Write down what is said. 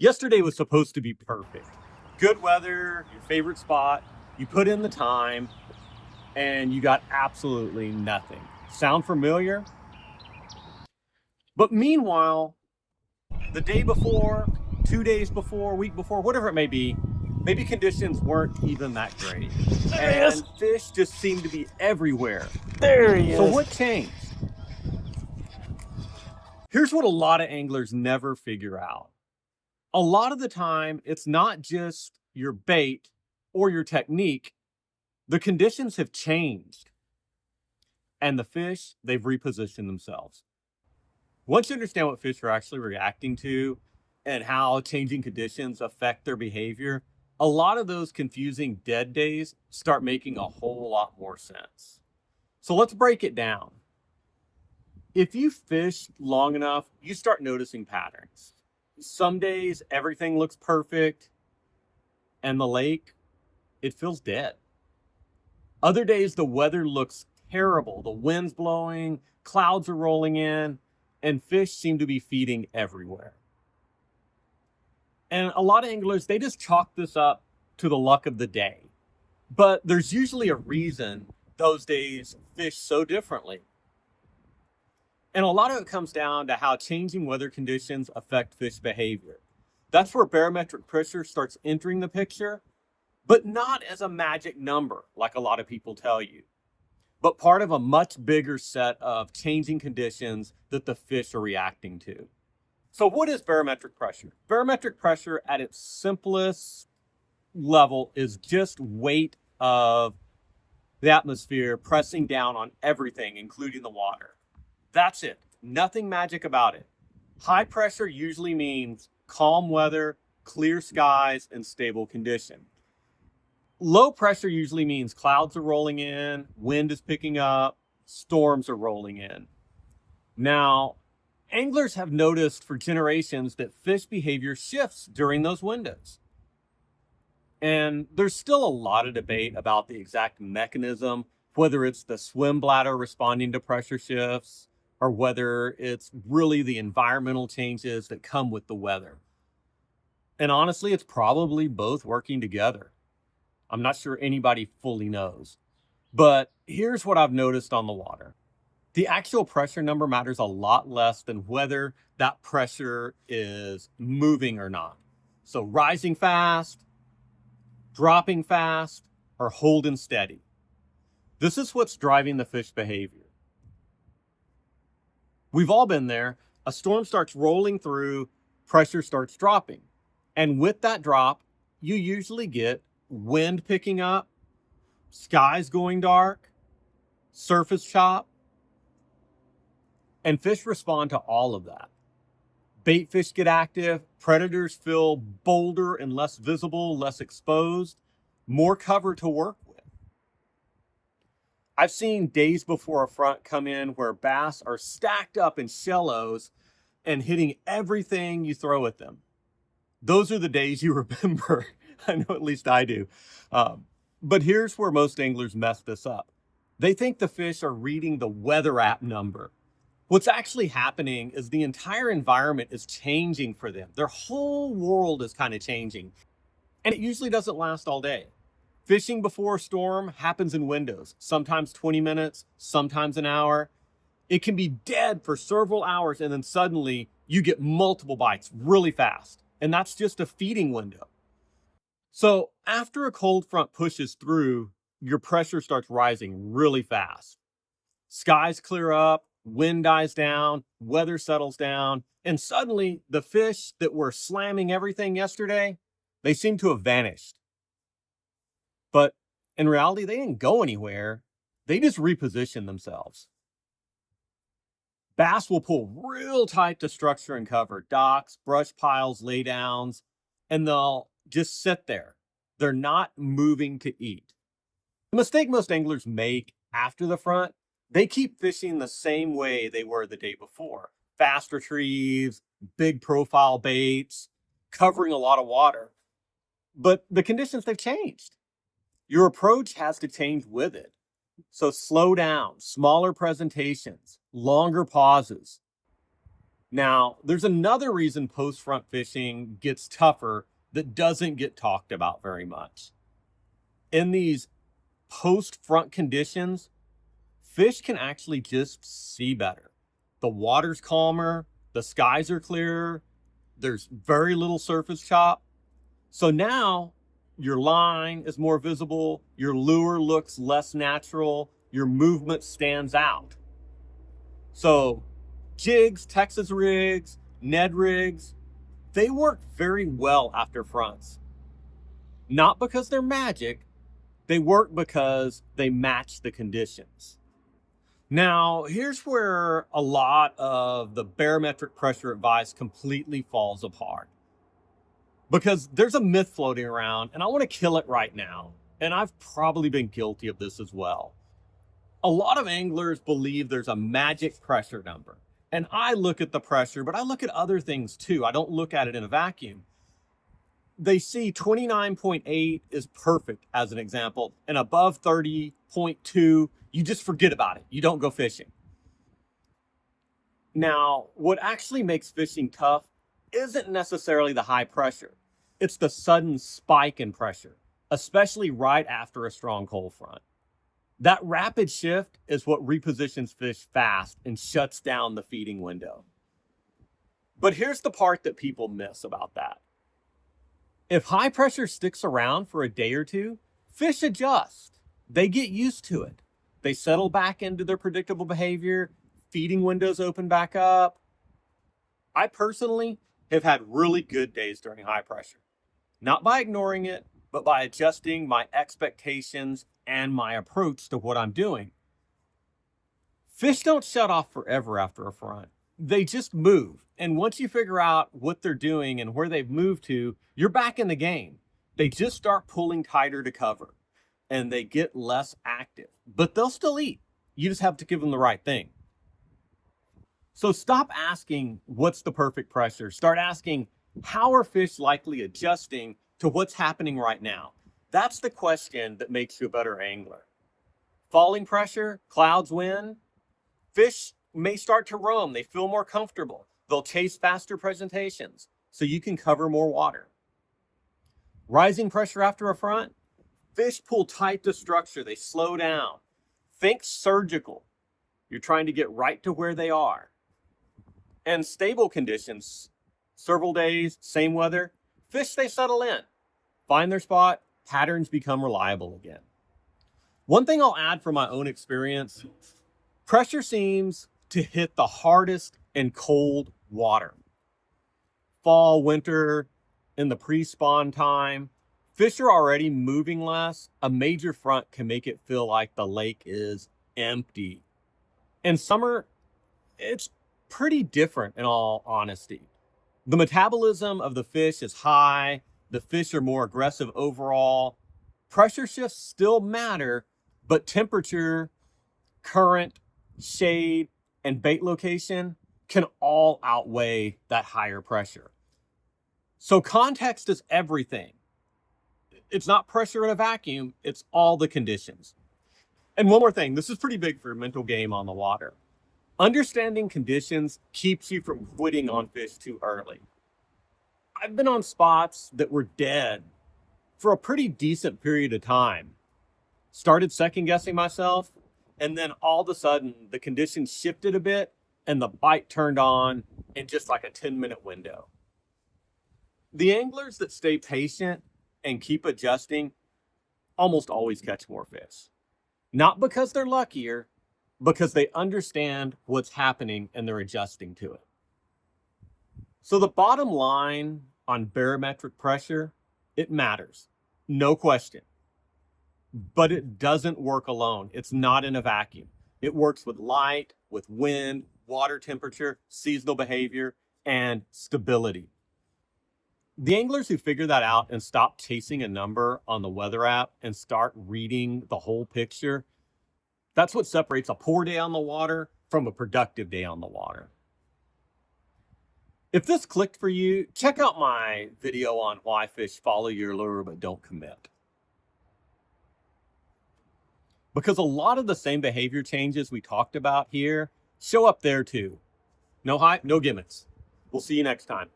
Yesterday was supposed to be perfect. Good weather, your favorite spot, you put in the time, and you got absolutely nothing. Sound familiar? But meanwhile, the day before, 2 days before, week before, whatever it may be, maybe conditions weren't even that great. There he is. And fish just seemed to be everywhere. There he So is. what changed? Here's what a lot of anglers never figure out. A lot of the time, it's not just your bait or your technique. The conditions have changed, and the fish, they've repositioned themselves. Once you understand what fish are actually reacting to and how changing conditions affect their behavior, a lot of those confusing dead days start making a whole lot more sense. So let's break it down. If you fish long enough, you start noticing patterns. Some days everything looks perfect, and the lake, it feels dead. Other days the weather looks terrible. The wind's blowing, clouds are rolling in, and fish seem to be feeding everywhere. And a lot of anglers, they just chalk this up to the luck of the day. But there's usually a reason those days fish so differently. And a lot of it comes down to how changing weather conditions affect fish behavior. That's where barometric pressure starts entering the picture, but not as a magic number like a lot of people tell you, but part of a much bigger set of changing conditions that the fish are reacting to. So what is barometric pressure? Barometric pressure at its simplest level is just weight of the atmosphere pressing down on everything, including the water. That's it. Nothing magic about it. High pressure usually means calm weather, clear skies, and stable condition. Low pressure usually means clouds are rolling in, wind is picking up, storms are rolling in. Now, anglers have noticed for generations that fish behavior shifts during those windows. And there's still a lot of debate about the exact mechanism, whether it's the swim bladder responding to pressure shifts, or whether it's really the environmental changes that come with the weather. And honestly, it's probably both working together. I'm not sure anybody fully knows. But here's what I've noticed on the water. The actual pressure number matters a lot less than whether that pressure is moving or not. So rising fast, dropping fast, or holding steady. This is what's driving the fish behavior. We've all been there. A storm starts rolling through, pressure starts dropping. And with that drop, you usually get wind picking up, skies going dark, surface chop, and fish respond to all of that. Bait fish get active, predators feel bolder and less visible, less exposed, more cover to work with. I've seen days before a front come in where bass are stacked up in shallows and hitting everything you throw at them. Those are the days you remember. I know at least I do. But here's where most anglers mess this up. They think the fish are reading the weather app number. What's actually happening is the entire environment is changing for them. Their whole world is kind of changing. And it usually doesn't last all day. Fishing before a storm happens in windows, sometimes 20 minutes, sometimes an hour. It can be dead for several hours, and then suddenly you get multiple bites really fast. And that's just a feeding window. So after a cold front pushes through, your pressure starts rising really fast. Skies clear up, wind dies down, weather settles down, and suddenly the fish that were slamming everything yesterday, they seem to have vanished. But in reality, they didn't go anywhere. They just reposition themselves. Bass will pull real tight to structure and cover, docks, brush piles, laydowns, and they'll just sit there. They're not moving to eat. The mistake most anglers make after the front, they keep fishing the same way they were the day before. Fast retrieves, big profile baits, covering a lot of water. But the conditions, they've changed. Your approach has to change with it. So slow down, smaller presentations, longer pauses. Now, there's another reason post-front fishing gets tougher that doesn't get talked about very much. In these post-front conditions, fish can actually just see better. The water's calmer, the skies are clearer, there's very little surface chop. So now your line is more visible, your lure looks less natural, your movement stands out. So jigs, Texas rigs, Ned rigs, they work very well after fronts. Not because they're magic, they work because they match the conditions. Now, here's where a lot of the barometric pressure advice completely falls apart. Because there's a myth floating around, and I want to kill it right now. And I've probably been guilty of this as well. A lot of anglers believe there's a magic pressure number. And I look at the pressure, but I look at other things too. I don't look at it in a vacuum. They see 29.8 is perfect as an example, and above 30.2, you just forget about it. You don't go fishing. Now, what actually makes fishing tough isn't necessarily the high pressure. It's the sudden spike in pressure, especially right after a strong cold front. That rapid shift is what repositions fish fast and shuts down the feeding window. But here's the part that people miss about that. If high pressure sticks around for a day or two, fish adjust. They get used to it. They settle back into their predictable behavior. Feeding windows open back up. I personally have had really good days during high pressure. Not by ignoring it, but by adjusting my expectations and my approach to what I'm doing. Fish don't shut off forever after a front. They just move. And once you figure out what they're doing and where they've moved to, you're back in the game. They just start pulling tighter to cover and they get less active, but they'll still eat. You just have to give them the right thing. So stop asking what's the perfect pressure. Start asking, how are fish likely adjusting to what's happening right now? That's the question that makes you a better angler. Falling pressure, clouds, wind, fish may start to roam. They feel more comfortable. They'll chase faster presentations so you can cover more water. Rising pressure after a front, fish pull tight to structure. They slow down. Think surgical. You're trying to get right to where they are. And stable conditions, several days, same weather, fish, they settle in, find their spot, patterns become reliable again. One thing I'll add from my own experience, pressure seems to hit the hardest in cold water. Fall, winter, in the pre-spawn time, fish are already moving less. A major front can make it feel like the lake is empty. In summer, it's pretty different in all honesty. The metabolism of the fish is high. The fish are more aggressive overall. Pressure shifts still matter, but temperature, current, shade, and bait location can all outweigh that higher pressure. So context is everything. It's not pressure in a vacuum, it's all the conditions. And one more thing, this is pretty big for your mental game on the water. Understanding conditions keeps you from quitting on fish too early. I've been on spots that were dead for a pretty decent period of time. Started second guessing myself, and then all of a sudden the conditions shifted a bit and the bite turned on in just like a 10-minute window. The anglers that stay patient and keep adjusting almost always catch more fish. Not because they're luckier, because they understand what's happening and they're adjusting to it. So the bottom line on barometric pressure, it matters, no question. But it doesn't work alone. It's not in a vacuum. It works with light, with wind, water temperature, seasonal behavior, and stability. The anglers who figure that out and stop chasing a number on the weather app and start reading the whole picture, that's what separates a poor day on the water from a productive day on the water. If this clicked for you, check out my video on why fish follow your lure but don't commit. Because a lot of the same behavior changes we talked about here show up there too. No hype, no gimmicks. We'll see you next time.